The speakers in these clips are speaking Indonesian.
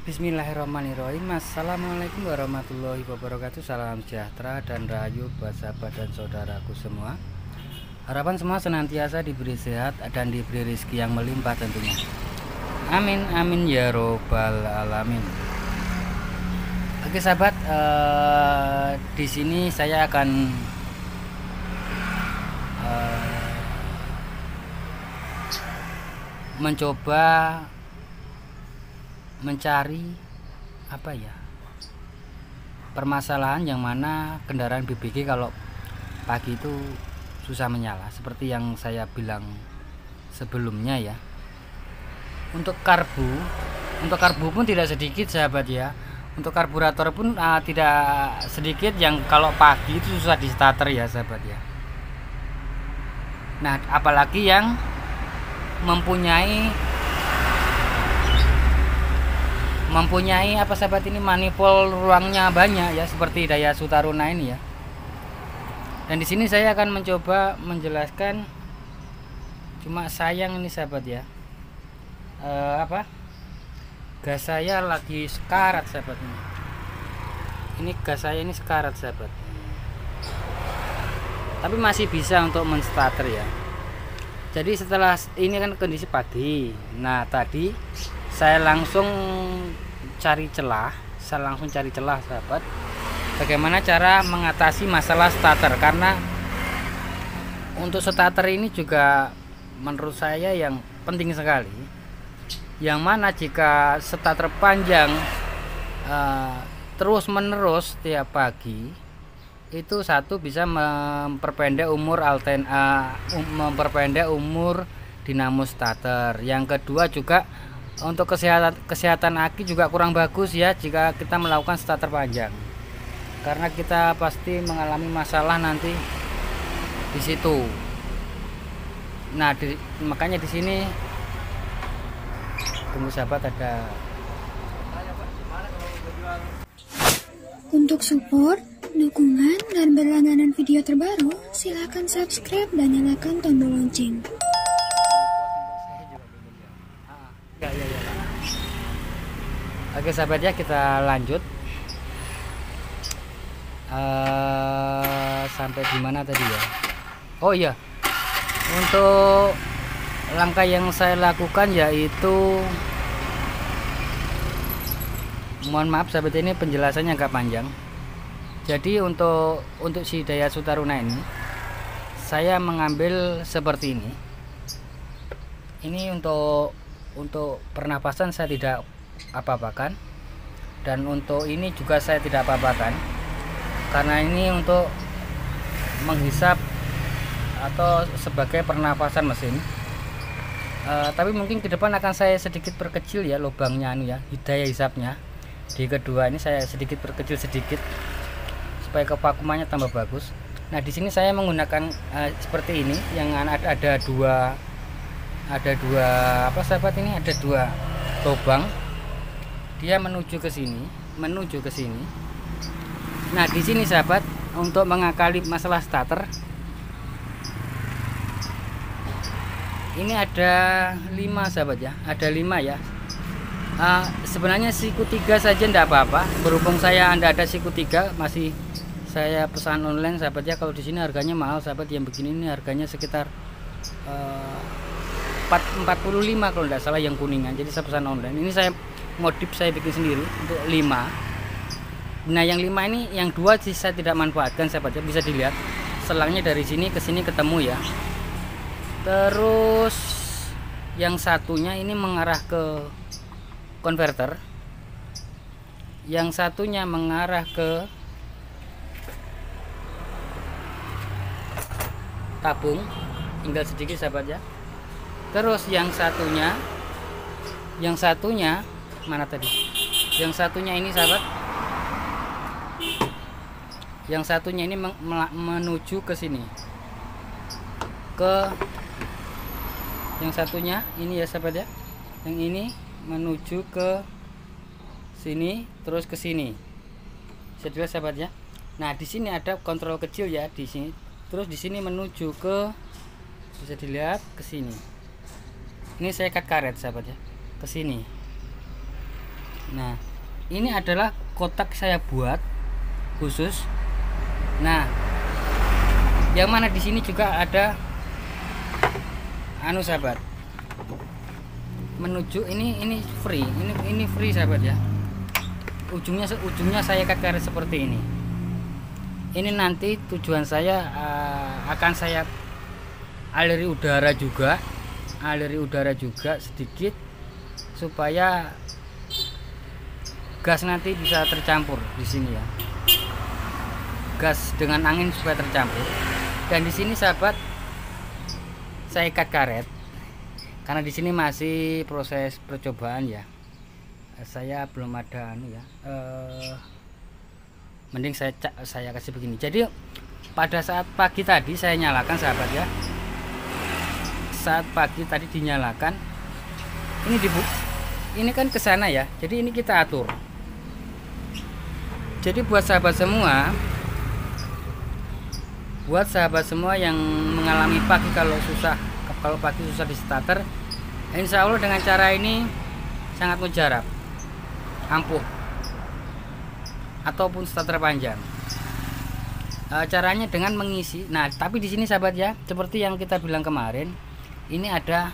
Bismillahirrahmanirrahim. Assalamualaikum warahmatullahi wabarakatuh. Salam sejahtera dan rahayu buat sahabat dan saudaraku semua. Harapan semua senantiasa diberi sehat dan diberi rezeki yang melimpah tentunya. Amin amin ya robbal alamin. Oke sahabat, di sini saya akan mencoba mencari permasalahan yang mana kendaraan BBG kalau pagi itu susah menyala, seperti yang saya bilang sebelumnya ya. Untuk karbu pun tidak sedikit sahabat ya. Untuk karburator pun tidak sedikit yang kalau pagi itu susah di starter ya sahabat ya. Nah, apalagi yang mempunyai sahabat ini manifold ruangnya banyak ya, seperti Daihatsu Taruna ini ya. Dan di sini saya akan mencoba menjelaskan, cuma sayang ini sahabat ya, gas saya lagi sekarat sahabat ini gas saya ini sekarat sahabat, tapi masih bisa untuk menstarter ya. Jadi setelah ini kan kondisi pagi, nah tadi saya langsung cari celah sahabat, bagaimana cara mengatasi masalah starter. Karena untuk starter ini juga menurut saya yang penting sekali, yang mana jika starter panjang terus menerus tiap pagi, itu satu bisa memperpendek umur dinamo starter. Yang kedua juga untuk kesehatan aki juga kurang bagus ya jika kita melakukan starter panjang, karena kita pasti mengalami masalah nanti di situ. Nah, makanya di sini tunggu sahabat, ada untuk support, dukungan, dan berlangganan video terbaru, silakan subscribe dan nyalakan tombol lonceng. Oke sahabat ya, kita lanjut sampai di mana tadi ya. Oh iya, untuk langkah yang saya lakukan yaitu, mohon maaf sahabat, ini penjelasannya agak panjang. Jadi untuk si Daihatsu Taruna ini saya mengambil seperti ini. Ini untuk pernapasan saya tidak apa-apakan, dan untuk ini juga saya tidak apa-apakan, karena ini untuk menghisap atau sebagai pernapasan mesin. Tapi mungkin ke depan akan saya sedikit perkecil ya lubangnya ya, daya hisapnya. Di kedua ini saya sedikit perkecil sedikit supaya kevakumannya tambah bagus. Nah, di sini saya menggunakan seperti ini yang ada dua sahabat, ini ada dua lubang, dia menuju ke sini. Nah, di sini sahabat, untuk mengakali masalah starter ini ada 5 sahabat ya, ada 5 ya. Sebenarnya siku 3 saja tidak apa-apa, berhubung saya ada siku 3, masih saya pesan online sahabat ya. Kalau di sini harganya mahal sahabat, yang begini ini harganya sekitar 45 kalau tidak salah, yang kuningan. Jadi saya pesan online, ini saya modif, saya bikin sendiri untuk 5. Nah, yang 5 ini, yang 2 sih saya tidak manfaatkan sahabat ya, bisa dilihat selangnya dari sini ke sini ketemu ya. Terus yang satunya ini mengarah ke konverter, yang satunya mengarah ke tabung, tinggal sedikit sahabat ya. Terus yang satunya mana tadi? Yang satunya ini sahabat, yang satunya ini menuju ke sini, yang satunya ini ya sahabat ya, yang ini menuju ke sini terus ke sini. Bisa dilihat sahabat ya. Nah, di sini ada kontrol kecil ya di sini, terus di sini menuju ke, bisa dilihat ke sini. Ini saya ikat karet sahabat ya, ke sini. Nah, ini adalah kotak saya buat khusus. Nah, yang mana di sini juga ada sahabat, menuju ini free, ini free sahabat ya. Ujungnya saya ikat karet seperti ini. Ini nanti tujuan saya akan saya aliri udara juga sedikit supaya gas nanti bisa tercampur di sini ya. Gas dengan angin supaya tercampur. Dan di sini sahabat, saya ikat karet karena di sini masih proses percobaan ya. Saya belum ada mending saya kasih begini. Jadi pada saat pagi tadi saya nyalakan sahabat ya. Saat pagi tadi dinyalakan, ini kan ke sana ya. Jadi ini kita atur. Jadi buat sahabat semua yang mengalami pagi kalau pagi susah di starter, insya Allah dengan cara ini sangat mujarab, ampuh, ataupun starter panjang. Caranya dengan mengisi. Nah, tapi di sini sahabat ya, seperti yang kita bilang kemarin, ini ada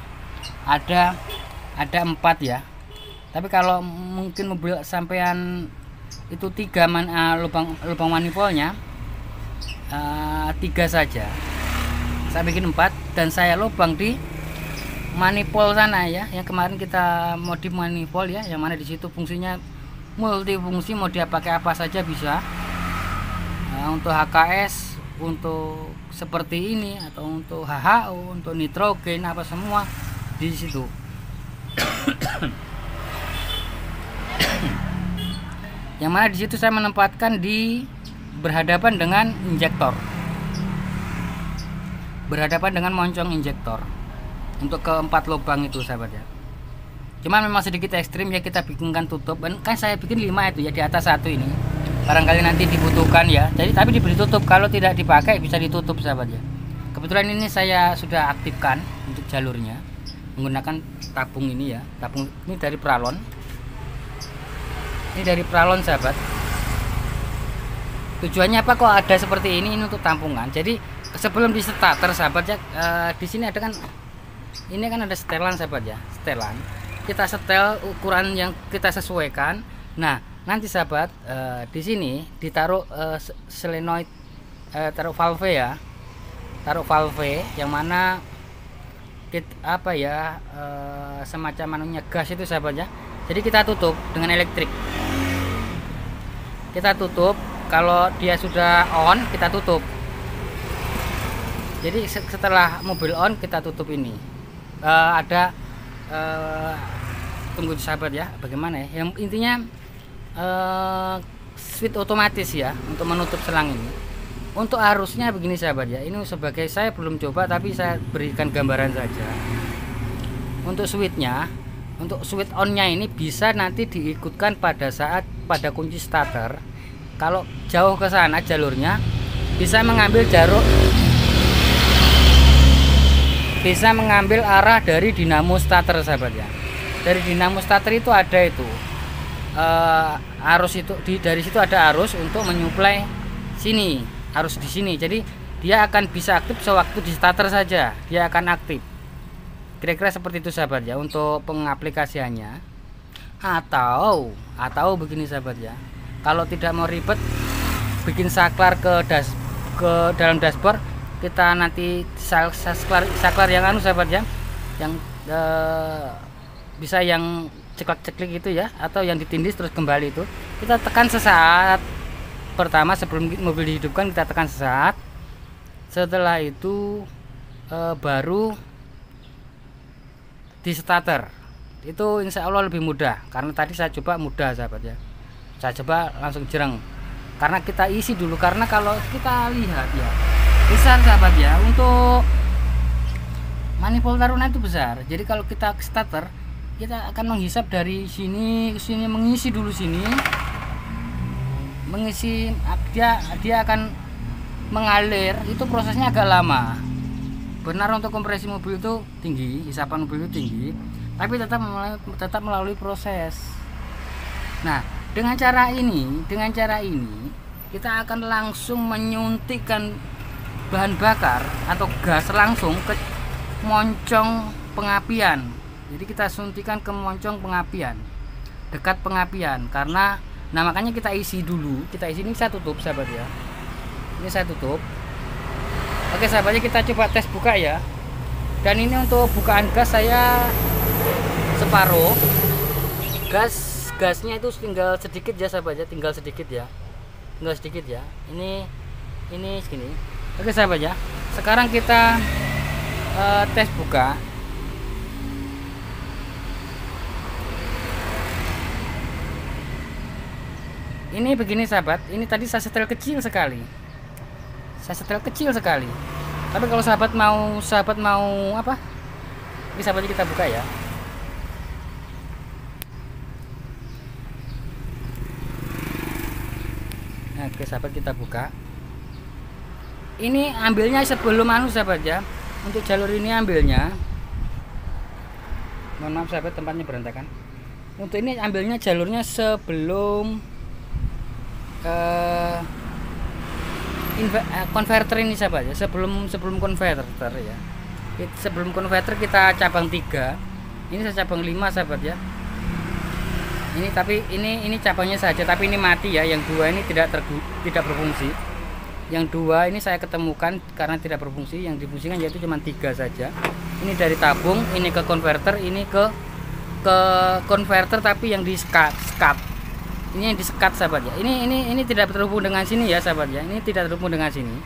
4 ya. Tapi kalau mungkin mobil sampean itu 3 lubang manifolnya, 3 saja. Saya bikin 4 dan saya lubang di manifold sana ya, yang kemarin kita modif manifold ya, yang mana di situ fungsinya multifungsi, mau dia pakai apa saja bisa. Untuk HKS, untuk seperti ini, atau untuk HHO, untuk nitrogen, apa semua di situ. Yang mana di situ saya menempatkan berhadapan dengan injektor, berhadapan dengan moncong injektor untuk keempat lubang itu sahabat ya. Cuma memang sedikit ekstrim ya, kita bikinkan tutup, kan saya bikin 5 itu ya, di atas 1 ini barangkali nanti dibutuhkan ya. Jadi tapi diberi tutup, kalau tidak dipakai bisa ditutup sahabat ya. Kebetulan ini saya sudah aktifkan untuk jalurnya menggunakan tabung ini ya. Tabung ini dari Pralon. Ini dari Pralon sahabat. Tujuannya apa kok ada seperti ini? Ini untuk tampungan. Jadi sebelum di starter sahabat ya, di sini ada kan, ini kan ada setelan sahabat ya, setelan. Kita setel ukuran yang kita sesuaikan. Nah, nanti sahabat, di sini ditaruh solenoid, taruh valve ya, taruh valve yang mana semacam anunya gas itu sahabat ya. Jadi kita tutup dengan elektrik. Kita tutup, kalau dia sudah on kita tutup. Jadi setelah mobil on kita tutup ini. Tunggu sahabat ya, bagaimana ya? Yang intinya switch otomatis ya untuk menutup selang ini. Untuk arusnya begini sahabat ya. Ini sebagai, saya belum coba tapi saya berikan gambaran saja. Untuk switchnya, untuk switch onnya ini bisa nanti diikutkan pada kunci starter. Kalau jauh ke sana jalurnya, bisa mengambil arah dari dinamo starter sahabat ya. Dari dinamo starter itu ada arus itu, dari situ ada arus untuk menyuplai sini, arus di sini. Jadi dia akan bisa aktif sewaktu di starter saja, dia akan aktif. Kira-kira seperti itu sahabat ya untuk pengaplikasiannya. Atau begini sahabat ya, kalau tidak mau ribet bikin saklar ke dalam dashboard, kita nanti saklar yang sahabat ya, yang bisa yang ceklek-ceklik itu ya, atau yang ditindis terus kembali itu, kita tekan sesaat pertama sebelum mobil dihidupkan, kita tekan sesaat. Setelah itu baru di starter. Itu insya Allah lebih mudah, karena tadi saya coba mudah sahabat ya, saya coba langsung jereng karena kita isi dulu. Karena kalau kita lihat ya besar sahabat ya, untuk manifold Taruna itu besar. Jadi kalau kita starter, kita akan menghisap dari sini ke sini, mengisi dulu sini, mengisi, dia akan mengalir. Itu prosesnya agak lama. Benar, untuk kompresi mobil itu tinggi, hisapan mobil itu tinggi, tapi tetap melalui proses. Nah, dengan cara ini kita akan langsung menyuntikkan bahan bakar atau gas langsung ke moncong pengapian. Jadi kita suntikan ke moncong pengapian, dekat pengapian, karena nah makanya kita isi dulu. Kita isi, ini saya tutup sahabat ya. Ini saya tutup. Oke sahabatnya, kita coba tes buka ya. Dan ini untuk bukaan gas saya separuh. Gasnya itu tinggal sedikit ya sahabat ya, tinggal sedikit ya. Ini segini. Oke sahabat ya. Sekarang kita tes buka. Ini begini sahabat, ini tadi saya setel kecil sekali. Tapi kalau sahabat mau apa? Ini sahabatnya kita buka ya. Nah, oke sahabat, kita buka. Ini ambilnya sebelum sahabat ya. Untuk jalur ini ambilnya. Mohon maaf sahabat, tempatnya berantakan. Untuk ini ambilnya jalurnya sebelum konverter ini sahabat ya, sebelum konverter ya. Sebelum konverter kita cabang 3. Ini saya cabang 5 sahabat ya. Ini tapi ini cabangnya saja, tapi ini mati ya. Yang 2 ini tidak berfungsi. Yang 2 ini saya ketemukan karena tidak berfungsi. Yang difungsikan yaitu cuma 3 saja. Ini dari tabung, ini ke konverter, ini ke konverter tapi yang di sekat. Ini yang disekat sahabat ya. Ini tidak terhubung dengan sini ya sahabat ya. Ini tidak terhubung dengan sini.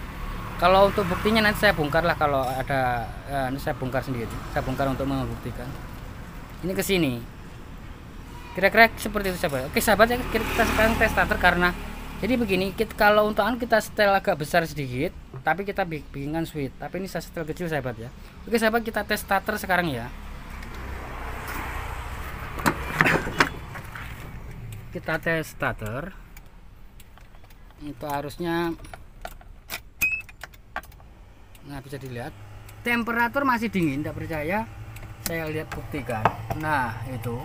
Kalau untuk buktinya nanti saya bongkar lah, kalau ada ini saya bongkar sendiri. Saya bongkar untuk membuktikan. Ini ke sini. Kira-kira seperti itu sahabat. Oke sahabat ya, kita sekarang tes starter karena jadi begini, kalau untuk kita setel agak besar sedikit, tapi kita bikinkan switch. Tapi ini saya setel kecil sahabat ya. Oke sahabat, kita tes starter sekarang ya. Kita tes starter. Itu arusnya, nah bisa dilihat temperatur masih dingin. Tidak percaya, saya lihat buktikan. Nah itu.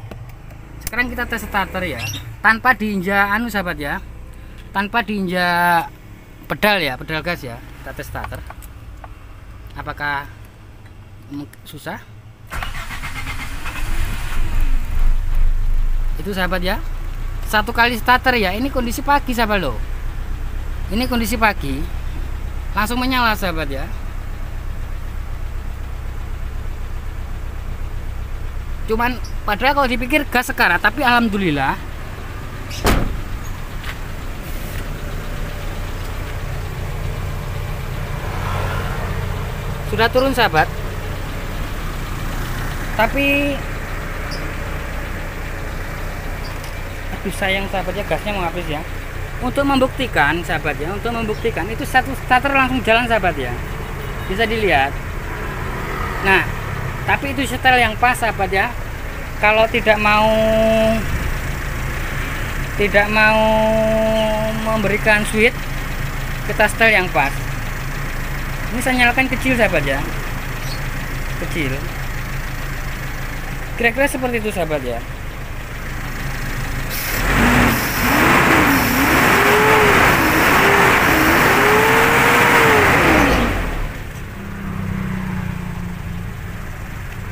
Sekarang kita tes starter ya, tanpa diinjak sahabat ya, tanpa diinjak pedal ya, pedal gas ya. Kita tes starter. Apakah susah? Itu sahabat ya. 1 kali starter ya. Ini kondisi pagi sahabat loh. Ini kondisi pagi. Langsung menyala sahabat ya. Cuman padahal kalau dipikir gas sekarat, tapi alhamdulillah sudah turun sahabat. Tapi aduh sayang sahabat ya, gasnya mau habis ya. Untuk membuktikan sahabat ya, untuk membuktikan itu satu starter langsung jalan sahabat ya. Bisa dilihat. Nah, tapi itu setel yang pas sahabat ya. Kalau tidak mau memberikan switch, kita setel yang pas. Ini saya nyalakan kecil sahabat ya. Kecil. Kira-kira seperti itu sahabat ya.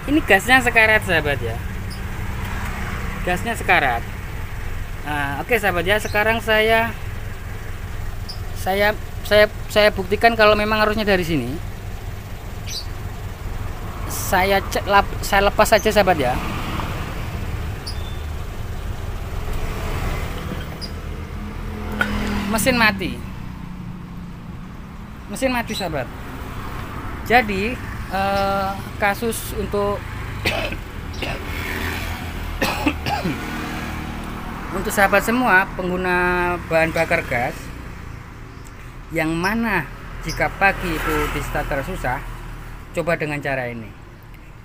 Ini gasnya sekarat sahabat ya. Gasnya sekarat. Nah, oke sahabat ya, sekarang saya buktikan kalau memang harusnya dari sini. Saya lepas saja sahabat ya. Mesin mati. Mesin mati sahabat. Jadi kasus untuk untuk sahabat semua pengguna bahan bakar gas yang mana jika pagi itu di starter susah, coba dengan cara ini.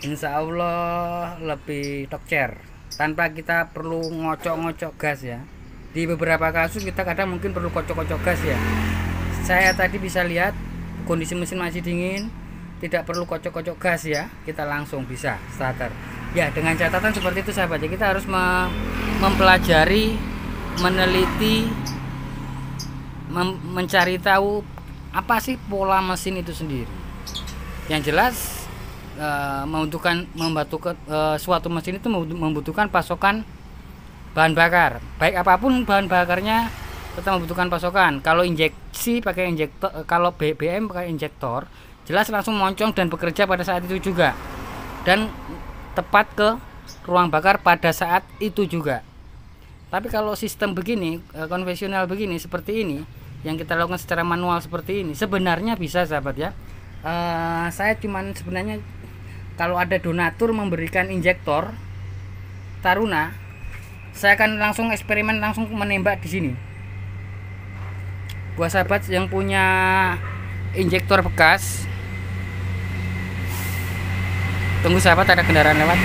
Insya Allah lebih tokcer tanpa kita perlu ngocok-ngocok gas ya. Di beberapa kasus kita kadang mungkin perlu kocok-kocok gas ya. Saya tadi bisa lihat kondisi mesin masih dingin, tidak perlu kocok-kocok gas ya, kita langsung bisa starter ya. Dengan catatan seperti itu sahabat ya, kita harus mempelajari meneliti, mencari tahu apa sih pola mesin itu sendiri. Yang jelas suatu mesin itu membutuhkan pasokan bahan bakar. Baik apapun bahan bakarnya tetap membutuhkan pasokan. Kalau injeksi pakai injektor, kalau BBM pakai injektor, jelas langsung moncong dan bekerja pada saat itu juga, dan tepat ke ruang bakar pada saat itu juga. Tapi kalau sistem begini, konvensional begini, seperti ini, yang kita lakukan secara manual seperti ini, sebenarnya bisa sahabat ya. Saya cuman sebenarnya kalau ada donatur memberikan injektor Taruna, saya akan langsung eksperimen, langsung menembak di sini. Buat sahabat yang punya injektor bekas, tunggu sahabat, ada kendaraan lewat.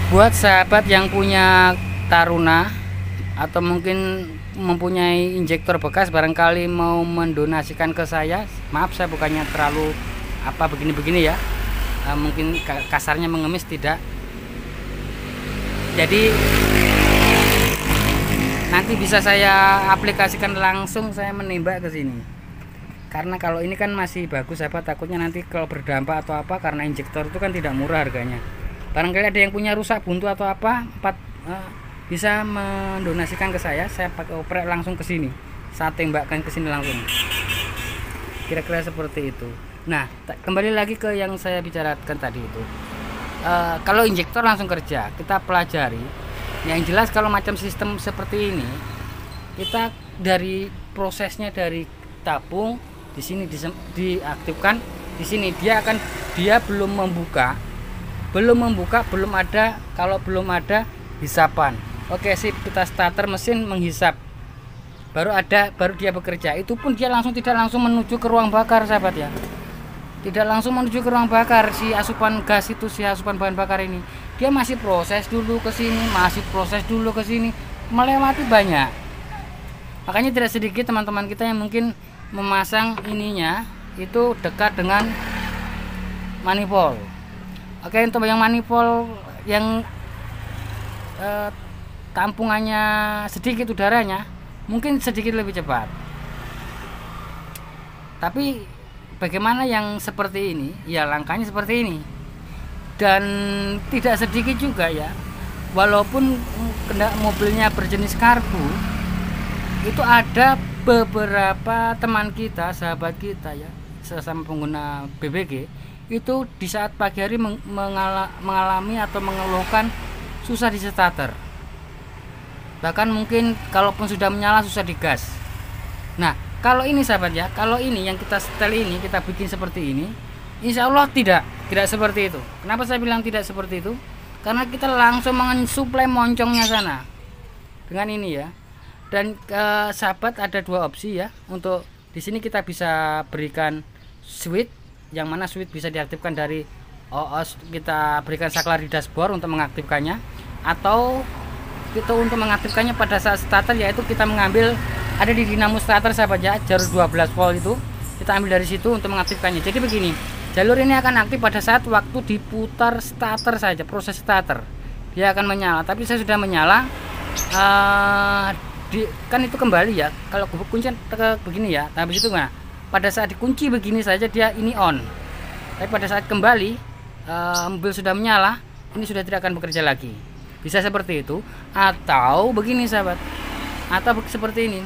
Buat sahabat yang punya Taruna atau mungkin mempunyai injektor bekas, barangkali mau mendonasikan ke saya, maaf saya bukannya terlalu begini-begini ya, mungkin kasarnya mengemis, tidak. Jadi nanti bisa saya aplikasikan langsung, saya menembak ke sini. Karena kalau ini kan masih bagus sahabat, takutnya nanti kalau berdampak atau apa, karena injektor itu kan tidak murah harganya. Barangkali ada yang punya rusak buntu atau apa, bisa mendonasikan ke saya pakai oprek langsung ke sini, saya tembakkan ke sini langsung. Kira-kira seperti itu. Nah, kembali lagi ke yang saya bicarakan tadi itu. Kalau injektor langsung kerja, kita pelajari. Yang jelas kalau macam sistem seperti ini, kita dari prosesnya, dari tabung di sini diaktifkan, di sini dia belum membuka, belum ada. Kalau belum ada hisapan, oke sip, kita starter mesin menghisap, baru dia bekerja. Itu pun dia tidak langsung menuju ke ruang bakar sahabat ya, tidak langsung menuju ke ruang bakar. Si asupan gas itu, si asupan bahan bakar ini, dia masih proses dulu ke sini, melewati banyak. Makanya tidak sedikit teman-teman kita yang mungkin memasang ininya itu dekat dengan manifold. Oke, untuk yang manifold yang tampungannya sedikit udaranya, mungkin sedikit lebih cepat. Tapi bagaimana yang seperti ini? Ya langkahnya seperti ini. Dan tidak sedikit juga ya, walaupun mobilnya berjenis karbu, itu ada beberapa teman kita, sahabat kita ya, sesama pengguna BBG, itu di saat pagi hari mengalami atau mengeluhkan susah di starter. Bahkan mungkin kalaupun sudah menyala susah digas. Nah, kalau ini sahabat ya, kalau ini yang kita setel ini, kita bikin seperti ini, insya Allah tidak seperti itu. Kenapa saya bilang tidak seperti itu? Karena kita langsung mensuplai moncongnya sana dengan ini ya. Dan sahabat ada dua opsi ya. Untuk di sini kita bisa berikan switch, yang mana switch bisa diaktifkan dari OS, kita berikan saklar di dashboard untuk mengaktifkannya, atau kita untuk mengaktifkannya pada saat starter, yaitu kita mengambil ada di dinamo starter sahabat ya, jalur 12 volt itu kita ambil dari situ untuk mengaktifkannya. Jadi begini, jalur ini akan aktif pada saat waktu diputar starter saja, proses starter dia akan menyala. Tapi saya sudah menyala, kan itu kembali ya, kalau kunci begini ya, habis itu nggak, pada saat dikunci begini saja dia ini on, tapi pada saat kembali mobil sudah menyala, ini sudah tidak akan bekerja lagi. Bisa seperti itu, atau begini sahabat, atau seperti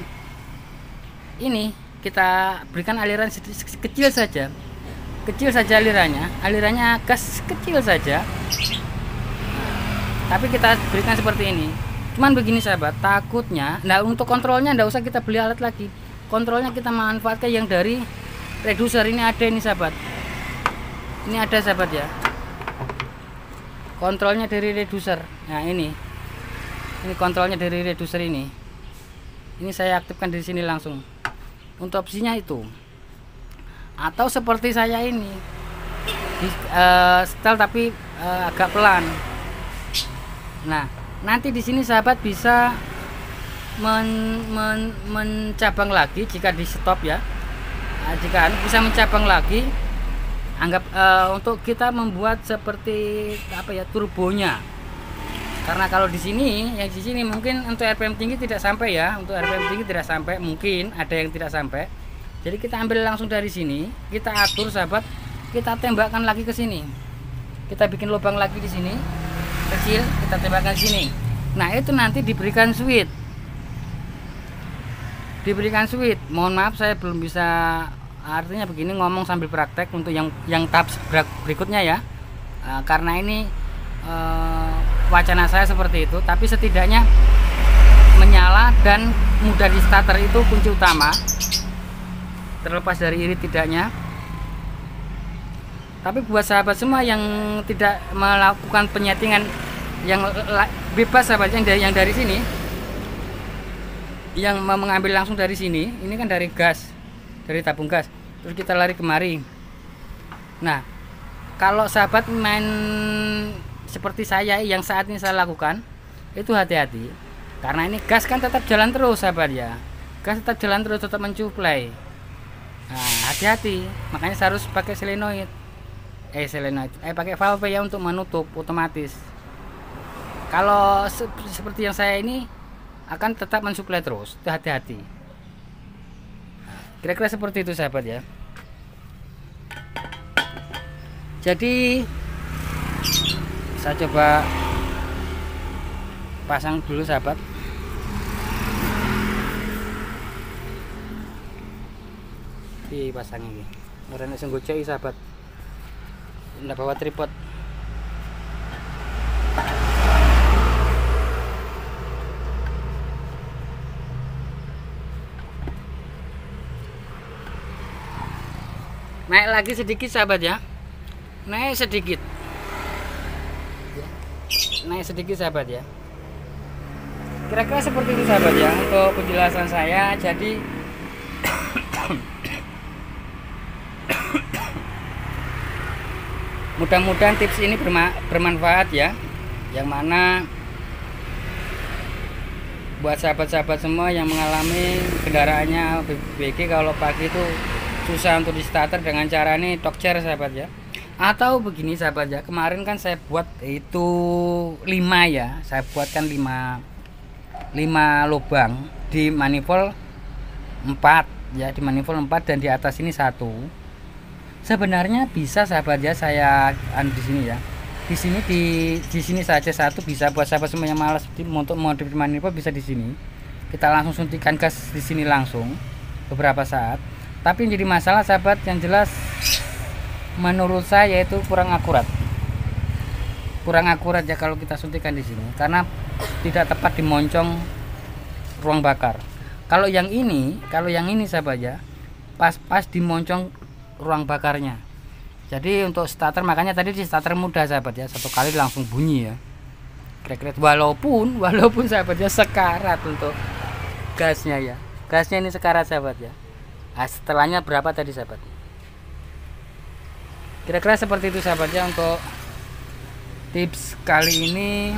ini kita berikan aliran kecil saja alirannya gas kecil saja, tapi kita berikan seperti ini. Cuman begini sahabat, takutnya, nah untuk kontrolnya ndak usah kita beli alat lagi, kontrolnya kita manfaatkan yang dari reducer. Ini ada ini sahabat, ini ada sahabat ya, kontrolnya dari reducer. Nah ini kontrolnya dari reducer ini saya aktifkan di sini langsung. Untuk opsinya itu, atau seperti saya ini setel tapi agak pelan. Nah nanti di sini sahabat bisa mencabang lagi jika di stop ya. Nah, jika bisa mencabang lagi, anggap untuk kita membuat seperti apa ya, turbonya. Karena kalau di sini, yang di sini mungkin untuk RPM tinggi tidak sampai ya, untuk RPM tinggi tidak sampai, mungkin ada yang tidak sampai. Jadi kita ambil langsung dari sini, kita atur sahabat, kita tembakkan lagi ke sini. Kita bikin lubang lagi di sini, kecil, kita tembakkan sini. Nah itu nanti diberikan switch, Mohon maaf saya belum bisa, artinya begini ngomong sambil praktek untuk yang tahap berikutnya ya. Karena ini wacana saya seperti itu, tapi setidaknya menyala dan mudah di starter itu kunci utama, terlepas dari irit tidaknya. Tapi buat sahabat semua yang tidak melakukan penyetingan yang bebas sahabatnya, yang dari sini, yang mengambil langsung dari sini, ini kan dari gas, dari tabung gas, terus kita lari kemari. Nah kalau sahabat main seperti saya yang saat ini saya lakukan, itu hati-hati, karena ini gas kan tetap jalan terus sahabat ya, gas tetap jalan terus, tetap mencuplai. Nah hati-hati, makanya saya harus pakai solenoid, pakai valve ya untuk menutup otomatis. Kalau seperti yang saya ini akan tetap mensuplai terus, hati-hati. Kira-kira seperti itu sahabat ya. Jadi saya coba pasang dulu sahabat. Dipasang ini. Orangnya senggocei sahabat. Nggak bawa tripod. Naik lagi sedikit sahabat ya. Naik sedikit sahabat ya. Kira-kira seperti itu sahabat ya untuk penjelasan saya. Jadi mudah-mudahan tips ini bermanfaat ya, yang mana buat sahabat-sahabat semua yang mengalami kendaraannya BBG kalau pagi itu susah untuk di starter dengan cara ini tokcer sahabat ya. Atau begini sahabat ya, kemarin kan saya buat itu 5 ya, saya buatkan 5 lubang di manifold 4 ya, di manifold 4 dan di atas ini 1. Sebenarnya bisa sahabat ya, saya di sini ya, di sini saja 1 bisa. Buat sahabat semua yang malas untuk modif manifold bisa di sini, kita langsung suntikan gas di sini langsung beberapa saat. Tapi yang jadi masalah sahabat, yang jelas menurut saya itu kurang akurat ya kalau kita suntikan di sini, karena tidak tepat di moncong ruang bakar. Kalau yang ini sahabat ya, pas di moncong ruang bakarnya. Jadi untuk starter, makanya tadi di starter mudah sahabat ya, 1 kali langsung bunyi ya. Kira-kira walaupun sahabat ya sekarat untuk gasnya ya, gasnya ini sekarat sahabat ya. Nah, setelahnya berapa tadi sahabat? Kira-kira seperti itu sahabat ya untuk tips kali ini.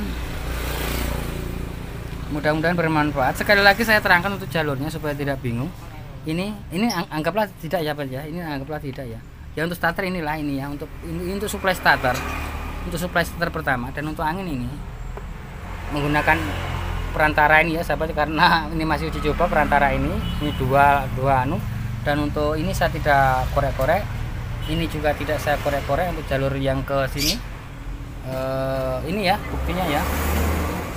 Mudah-mudahan bermanfaat. Sekali lagi saya terangkan untuk jalurnya supaya tidak bingung. Ini anggaplah tidak ya sahabat ya. Ini anggaplah tidak ya. Ya untuk starter inilah ini ya, untuk ini untuk suplai starter. Untuk suplai starter pertama, dan untuk angin ini menggunakan perantara ini ya sahabat, karena ini masih uji coba perantara ini dua anu. Dan untuk ini saya tidak korek-korek. Ini juga tidak saya korek-korek untuk jalur yang ke sini. Ini ya buktinya ya.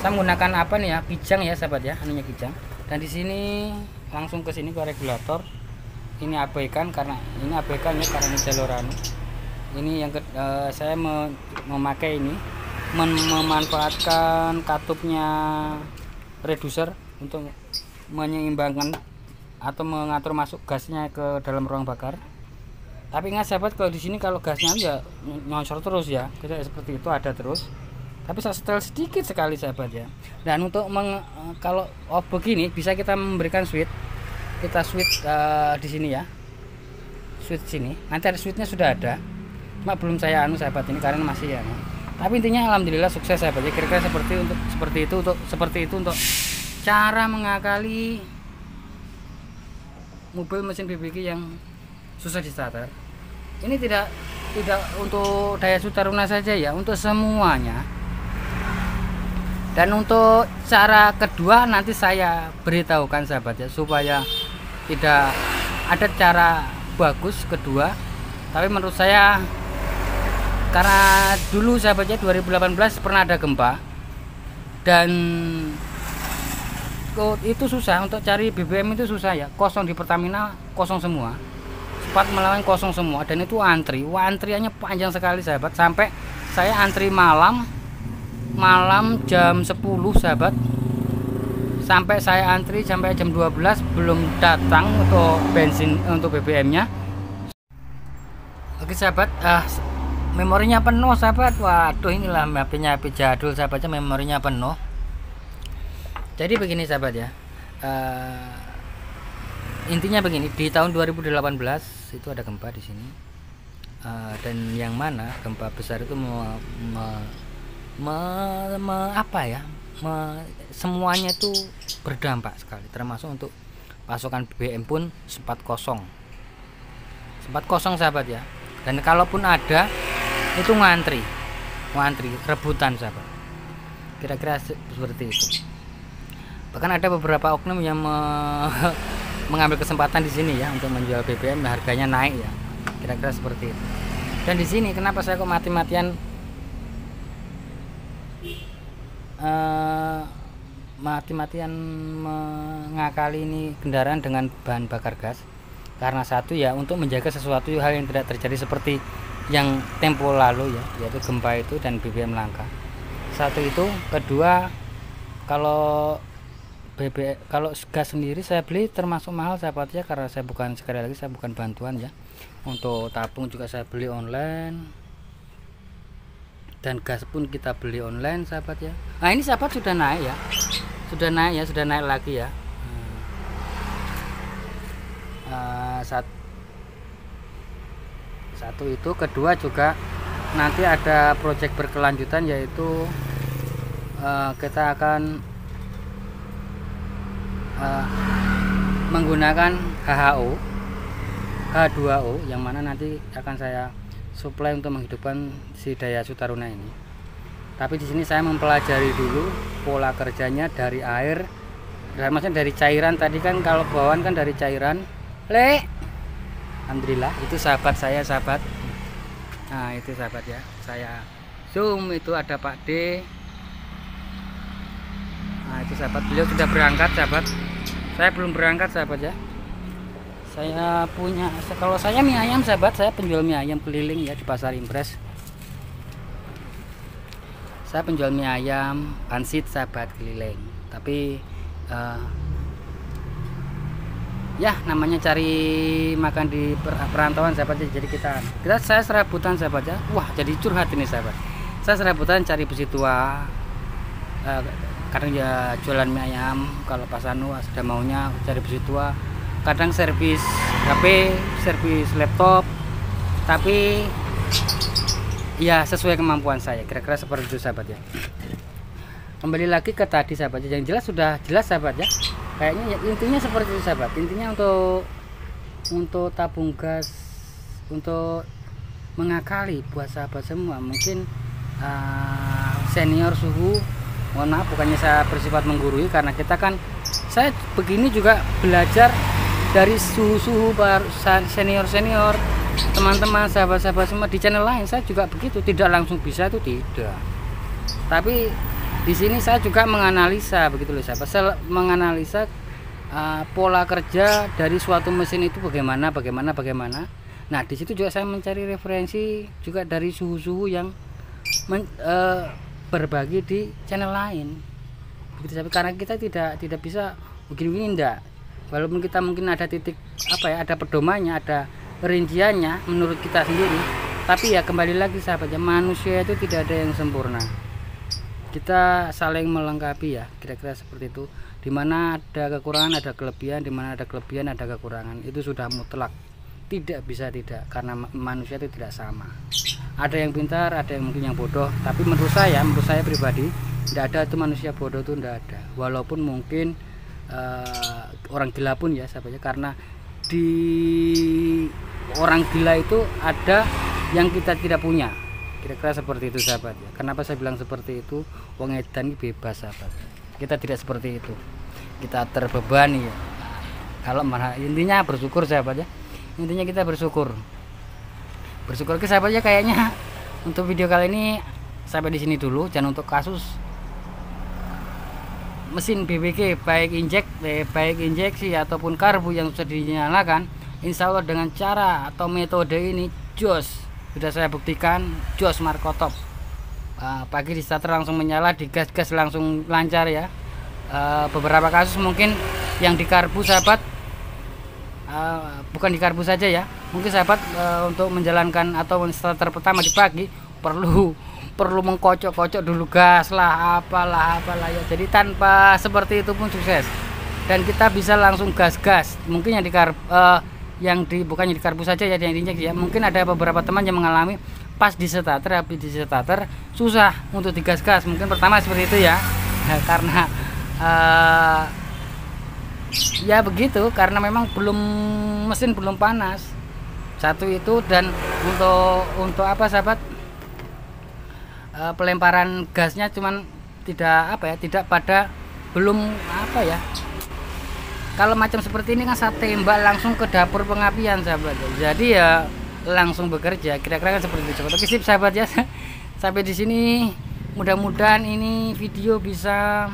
Saya menggunakan apa nih ya, kijang ya sahabat ya, anunya kijang. Dan di sini langsung ke sini ke regulator. Ini abaikan karena ini abaikan ya, karena ini jalur anu. Ini yang saya memakai ini memanfaatkan katupnya reducer untuk menyeimbangkan atau mengatur masuk gasnya ke dalam ruang bakar. Tapi ingat sahabat, kalau di sini kalau gasnya ya nyonsor terus ya, tidak seperti itu, ada terus. Tapi saya setel sedikit sekali sahabat ya. Dan untuk kalau begini bisa kita memberikan switch. Kita switch di sini ya, switch sini. Nanti ada switchnya sudah ada. Cuma belum saya sahabat ini karena masih ya. Tapi intinya alhamdulillah sukses sahabat ya. Kira-kira seperti itu untuk cara mengakali mobil mesin BBG yang susah di starter. Ini tidak untuk Daihatsu Taruna saja ya, untuk semuanya Dan untuk cara kedua nanti saya beritahukan sahabat ya, supaya tidak ada cara bagus kedua. Tapi menurut saya, karena dulu sahabatnya 2018 pernah ada gempa, dan itu susah untuk cari BBM, itu susah ya, kosong di Pertamina, kosong semua, sempat melawan kosong semua, dan itu antriannya panjang sekali sahabat, sampai saya antri malam jam 10 sahabat, sampai saya antri sampai jam 12 belum datang untuk bensin, untuk BBM nya. Oke sahabat, memorinya penuh sahabat. Waduh, inilah HP-nya, HP jadul sahabatnya, memorinya penuh. Jadi begini sahabat ya, intinya begini, di tahun 2018 itu ada gempa di sini, dan yang mana gempa besar itu semuanya itu berdampak sekali, termasuk untuk pasokan BBM pun sempat kosong sahabat ya. Dan kalaupun ada, itu ngantri rebutan sahabat, kira-kira seperti itu. Bahkan ada beberapa oknum yang mengambil kesempatan di sini ya untuk menjual BBM, harganya naik ya, kira-kira seperti itu. Dan di sini kenapa saya kok mati-matian mengakali ini kendaraan dengan bahan bakar gas? Karena satu ya, untuk menjaga sesuatu hal yang tidak terjadi seperti yang tempo lalu ya, yaitu gempa itu dan BBM langka. Satu itu. Kedua, kalau gas sendiri saya beli termasuk mahal sahabatnya, karena saya bukan, sekali lagi saya bukan bantuan ya. Untuk tabung juga saya beli online, dan gas pun kita beli online sahabat ya. Nah ini sahabat sudah naik lagi ya. Satu itu. Kedua juga nanti ada proyek berkelanjutan, yaitu kita akan menggunakan H2O, yang mana nanti akan saya suplai untuk menghidupkan si Daihatsu Taruna ini. Tapi di sini saya mempelajari dulu pola kerjanya dari air, dan maksudnya dari cairan. Tadi kan kalau bawaan kan dari cairan. Alhamdulillah itu sahabat saya sahabat. Nah itu sahabat ya, saya zoom, itu ada Pak D. Nah itu sahabat, beliau sudah berangkat sahabat. Saya belum berangkat sahabat ya. Saya punya, kalau saya mie ayam sahabat, saya penjual mie ayam keliling ya di Pasar Impres. Saya penjual mie ayam pansit sahabat, keliling. Tapi ya namanya cari makan di perantauan sahabat, jadi saya serabutan sahabat ya. Wah jadi curhat ini sahabat, saya serabutan cari besi tua, kadang ya jualan mie ayam, kalau pas sudah maunya cari besi tua, kadang servis HP, servis laptop, tapi ya sesuai kemampuan saya, kira-kira seperti itu sahabat ya. Kembali lagi ke tadi sahabat ya, yang jelas sudah jelas sahabat ya, kayaknya intinya seperti itu sahabat. Intinya untuk tabung gas, untuk mengakali buat sahabat semua, mungkin senior suhu, mohon maaf bukannya saya bersifat menggurui, karena kita kan, saya begini juga belajar dari suhu-suhu senior-senior, teman-teman, sahabat-sahabat semua di channel lain. Saya juga begitu, tidak langsung bisa itu tidak, tapi di sini saya juga menganalisa begitu loh sahabat, menganalisa pola kerja dari suatu mesin itu bagaimana. Nah di situ juga saya mencari referensi juga dari suhu-suhu yang berbagi di channel lain begitu sahabat. Karena kita tidak bisa begini enggak, walaupun kita mungkin ada titik ada pedomannya, ada rinciannya menurut kita sendiri, tapi ya kembali lagi sahabat ya, manusia itu tidak ada yang sempurna, kita saling melengkapi ya, kira-kira seperti itu. Dimana ada kekurangan ada kelebihan, dimana ada kelebihan ada kekurangan, itu sudah mutlak, tidak bisa tidak, karena manusia itu tidak sama, ada yang pintar, ada yang mungkin yang bodoh. Tapi menurut saya pribadi, tidak ada itu manusia bodoh, itu tidak ada. Walaupun mungkin orang gila pun ya sahabatnya, karena di orang gila itu ada yang kita tidak punya, Kira-kira seperti itu sahabat ya. Kenapa saya bilang seperti itu? Wong edan ini bebas sahabat. Kita tidak seperti itu. Kita terbebani ya. Kalau intinya bersyukur sahabat ya. Intinya kita bersyukur. Bersyukur ke sahabat ya. Kayaknya untuk video kali ini sampai di sini dulu. Dan untuk kasus mesin BBG baik injeksi ataupun karbu yang sudah dinyalakan, insya Allah dengan cara atau metode ini jos, sudah saya buktikan jos markotop. Pagi di starter langsung menyala, digas langsung lancar ya. Beberapa kasus mungkin yang di karbu sahabat, bukan di karbu saja ya, mungkin sahabat untuk menjalankan atau starter pertama di pagi perlu mengkocok dulu gas lah apalah ya. Jadi tanpa seperti itu pun sukses, dan kita bisa langsung gas mungkin yang bukannya di karbu saja ya, yang diinjek ya. Mungkin ada beberapa teman yang mengalami pas di starter, habis di starter susah untuk digas mungkin pertama seperti itu ya. Karena ya begitu, karena memang mesin belum panas, satu itu. Dan untuk apa sahabat, pelemparan gasnya cuman tidak pada belum apa ya. Kalau macam seperti ini kan saya tembak langsung ke dapur pengapian sahabat. Jadi ya langsung bekerja. Kira-kira kan seperti itu. Oke sip sahabat ya. Sampai di sini mudah-mudahan ini video bisa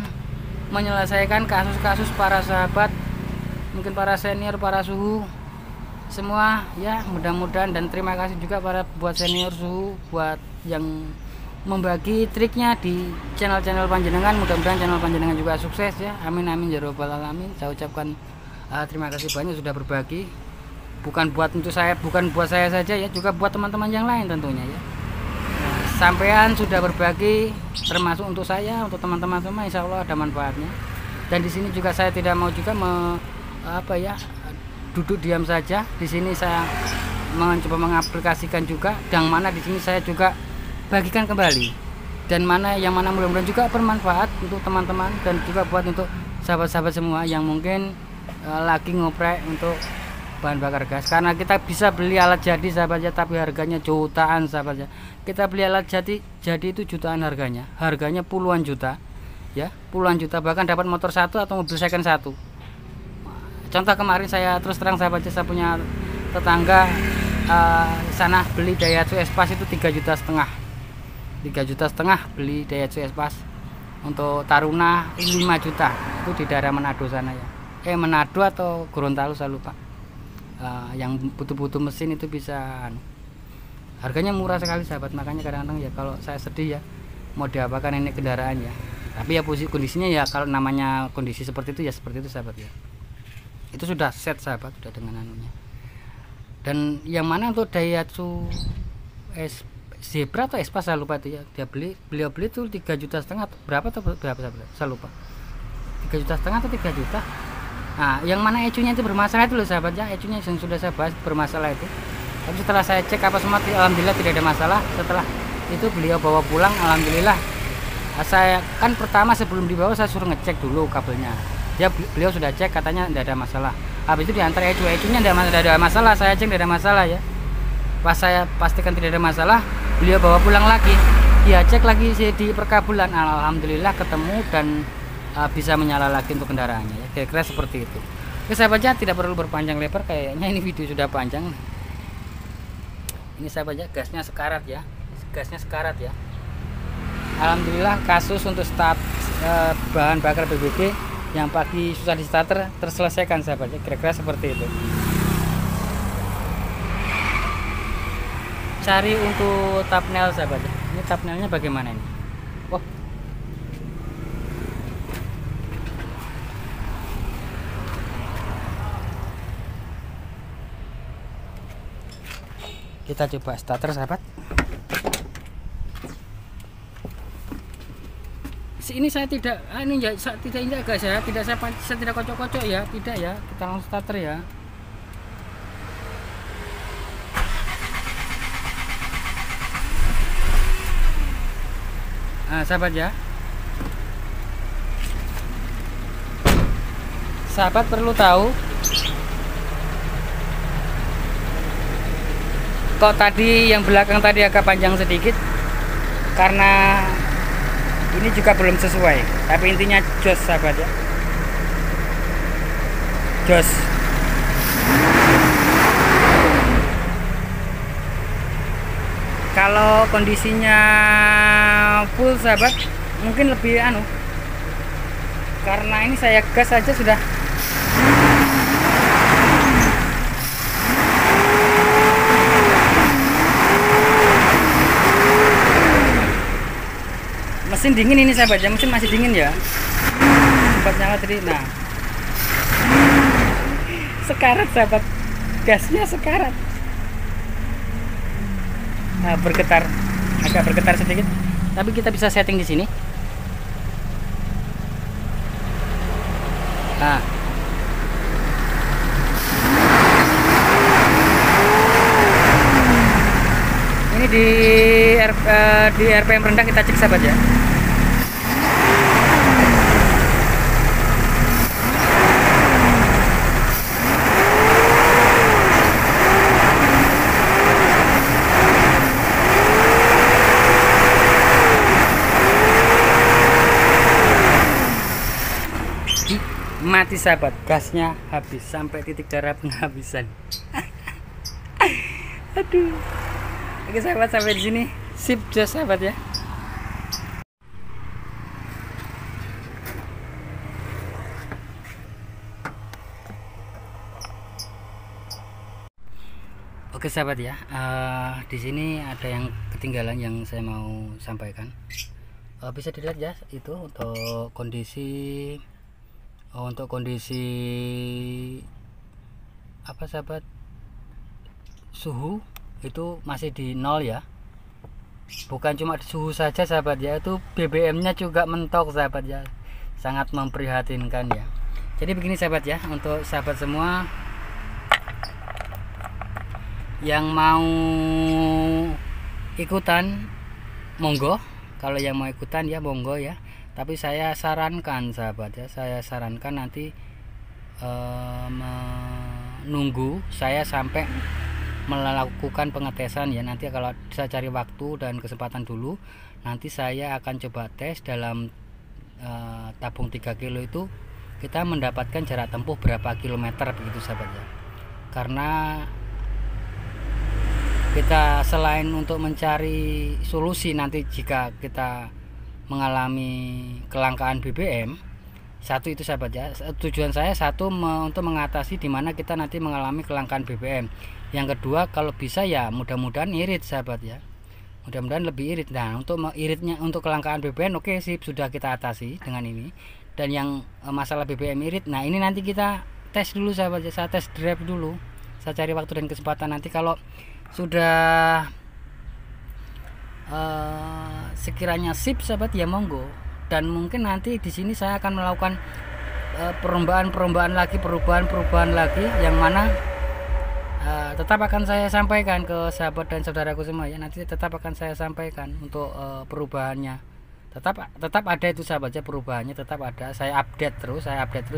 menyelesaikan kasus-kasus para sahabat, mungkin para senior, para suhu semua ya, mudah-mudahan. Dan terima kasih juga buat senior suhu, buat yang membagi triknya di channel panjenengan. Mudah-mudahan channel panjenengan juga sukses ya, amin amin ya robbal alamin. Saya ucapkan terima kasih banyak sudah berbagi, bukan buat saya saja ya, juga buat teman-teman yang lain tentunya ya. Sampean sudah berbagi, termasuk untuk saya, untuk teman-teman semua, insya Allah ada manfaatnya. Dan di sini juga saya tidak mau juga duduk diam saja. Di sini saya mencoba mengaplikasikan juga, yang mana di sini saya juga bagikan kembali, dan yang mana mudah-mudahan juga bermanfaat untuk teman-teman dan juga buat untuk sahabat-sahabat semua yang mungkin lagi ngoprek untuk bahan bakar gas. Karena kita bisa beli alat jadi sahabatnya, tapi harganya jutaan sahabatnya. Kita beli alat jadi itu jutaan harganya puluhan juta ya, puluhan juta, bahkan dapat motor satu atau mobil second satu. Contoh kemarin saya terus terang sahabatnya, saya punya tetangga sana beli Daihatsu Espas itu 3,5 juta beli Daihatsu Espas. Untuk Taruna 5 juta, itu di daerah Manado sana ya, Manado atau Gorontalo saya lupa. Yang butuh mesin itu bisa harganya murah sekali sahabat. Makanya kadang-kadang ya kalau saya sedih ya, mau diapakan ini kendaraan ya, tapi ya kondisinya ya, kalau namanya kondisi seperti itu ya seperti itu sahabat ya. Itu sudah set sahabat, sudah dengan anunya. Dan yang mana untuk Daihatsu Zebra atau Espas saya lupa itu ya, beliau beli itu 3,5 juta berapa sahabat, saya lupa, 3,5 juta atau 3 juta. Nah, yang mana ECU-nya itu bermasalah itu loh sahabat ya, ECU-nya yang sudah saya bahas bermasalah itu. Tapi setelah saya cek apa semua, alhamdulillah tidak ada masalah. Setelah itu beliau bawa pulang, alhamdulillah. Saya kan pertama sebelum dibawa saya suruh ngecek dulu kabelnya. Beliau sudah cek, katanya tidak ada masalah. Habis itu diantar ECU-nya tidak ada masalah, saya cek tidak ada masalah ya. Pas saya pastikan tidak ada masalah, beliau bawa pulang lagi. Dia cek lagi di perkabulan, alhamdulillah ketemu dan bisa menyala lagi untuk kendaraannya ya. Kira-kira seperti itu. Oke sahabatnya, tidak perlu berpanjang lebar, kayaknya ini video sudah panjang. Ini sahabatnya gasnya sekarat ya, alhamdulillah kasus untuk start bahan bakar BBG yang pagi susah di starter terselesaikan sahabatnya. Kira-kira seperti itu. Cari untuk tapnel sahabatnya. Ini tapnelnya bagaimana ini? Wah, kita coba starter sahabat. Ini saya tidak injak gas ya, saya tidak kocok-kocok ya, tidak ya, kita langsung starter ya. Nah sahabat ya, sahabat perlu tahu, kok tadi yang belakang tadi agak panjang sedikit, karena ini juga belum sesuai, tapi intinya jos sahabat ya, jos. Kalau kondisinya full sahabat mungkin lebih karena ini saya gas aja sudah mesin dingin ini sahabat ya, mesin masih dingin ya, sempat nyala tadi. Nah sekarat sahabat, gasnya sekarat. Nah, bergetar, agak bergetar sedikit, tapi kita bisa setting di sini. Nah, ini di RPM rendah kita cek sahabat ya. Mati sahabat, gasnya habis sampai titik darah penghabisan. Aduh. Oke sahabat, sampai di sini sip jos sahabat ya. Oke sahabat ya, di sini ada yang ketinggalan yang saya mau sampaikan. Bisa dilihat ya, itu untuk kondisi apa sahabat, suhu itu masih di 0 ya. Bukan cuma suhu saja sahabat ya, itu BBM nya juga mentok sahabat ya, sangat memprihatinkan ya. Jadi begini sahabat ya, untuk sahabat semua yang mau ikutan monggo, kalau yang mau ikutan ya monggo ya. Tapi saya sarankan sahabat ya, saya sarankan nanti menunggu saya sampai melakukan pengetesan ya. Nanti kalau saya cari waktu dan kesempatan dulu, nanti saya akan coba tes dalam tabung 3 kilo itu kita mendapatkan jarak tempuh berapa kilometer begitu sahabat ya. Karena kita selain untuk mencari solusi nanti jika kita mengalami kelangkaan BBM, satu itu sahabat ya, tujuan saya satu untuk mengatasi dimana kita nanti mengalami kelangkaan BBM. Yang kedua, kalau bisa ya mudah-mudahan irit sahabat ya, mudah-mudahan lebih irit. Nah untuk iritnya, untuk kelangkaan BBM oke sip, sudah kita atasi dengan ini. Dan yang masalah BBM irit, nah ini nanti kita tes dulu sahabat ya, saya tes drive dulu, saya cari waktu dan kesempatan. Nanti kalau sudah sekiranya sip sahabat ya monggo. Dan mungkin nanti di sini saya akan melakukan perubahan lagi yang mana tetap akan saya sampaikan ke sahabat dan saudaraku semua ya. Nanti tetap akan saya sampaikan untuk perubahannya. Tetap ada itu sahabat ya, perubahannya tetap ada. Saya update terus.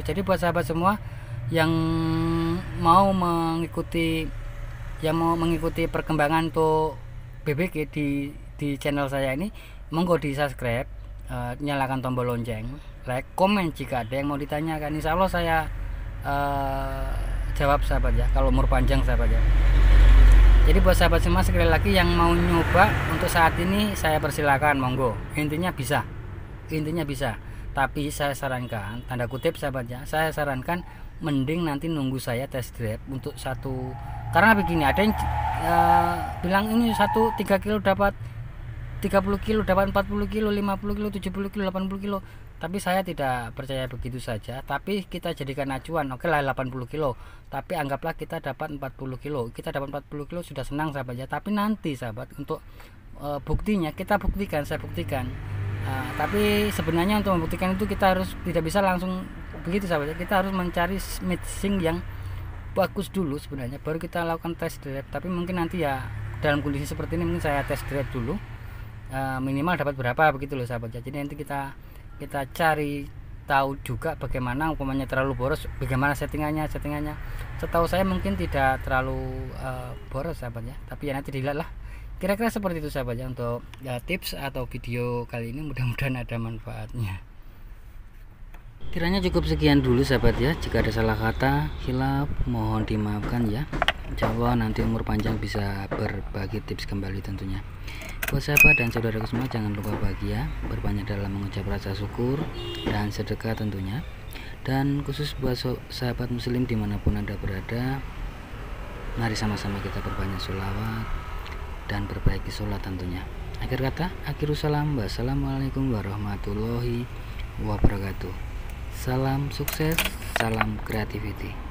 Jadi buat sahabat semua yang mau mengikuti perkembangan untuk BBG di channel saya ini, monggo di subscribe, nyalakan tombol lonceng, like, komen jika ada yang mau ditanyakan. Insya Allah saya jawab sahabat ya, kalau umur panjang sahabat ya. Jadi buat sahabat semua sekali lagi yang mau nyoba untuk saat ini, saya persilakan monggo. Intinya bisa, tapi saya sarankan, tanda kutip sahabat ya, saya sarankan mending nanti nunggu saya test drive untuk satu. Karena begini, ada yang bilang ini 3 kilo dapat 30 kilo, dapat 40 kilo, 50 kilo, 70 kilo, 80 kilo. Tapi saya tidak percaya begitu saja. Tapi kita jadikan acuan, oke lah 80 kilo, tapi anggaplah kita dapat 40 kilo. Kita dapat 40 kilo sudah senang sahabat ya. Tapi nanti sahabat, untuk buktinya saya buktikan. Tapi sebenarnya untuk membuktikan itu kita harus, tidak bisa langsung begitu sahabat ya. Kita harus mencari mixing yang bagus dulu sebenarnya, baru kita lakukan test drive. Tapi mungkin nanti ya dalam kondisi seperti ini mungkin saya test drive dulu, minimal dapat berapa begitu loh sahabat ya. Jadi nanti kita cari tahu juga bagaimana, umpamanya terlalu boros bagaimana settingannya. Setahu saya mungkin tidak terlalu boros sahabat ya, tapi ya nanti dilihat lah Kira-kira seperti itu sahabat ya, untuk tips atau video kali ini, mudah-mudahan ada manfaatnya. Kiranya cukup sekian dulu sahabat ya. Jika ada salah kata, hilaf, mohon dimaafkan ya. Insya Allah nanti umur panjang bisa berbagi tips kembali tentunya. Buat sahabat dan saudaraku semua, jangan lupa bahagia, berbanyak dalam mengucap rasa syukur dan sedekah tentunya. Dan khusus buat sahabat muslim dimanapun Anda berada, mari sama-sama kita perbanyak sholawat dan perbaiki sholat tentunya. Akhir kata, akhirus salam, wassalamualaikum warahmatullahi wabarakatuh. Salam sukses, salam creativity.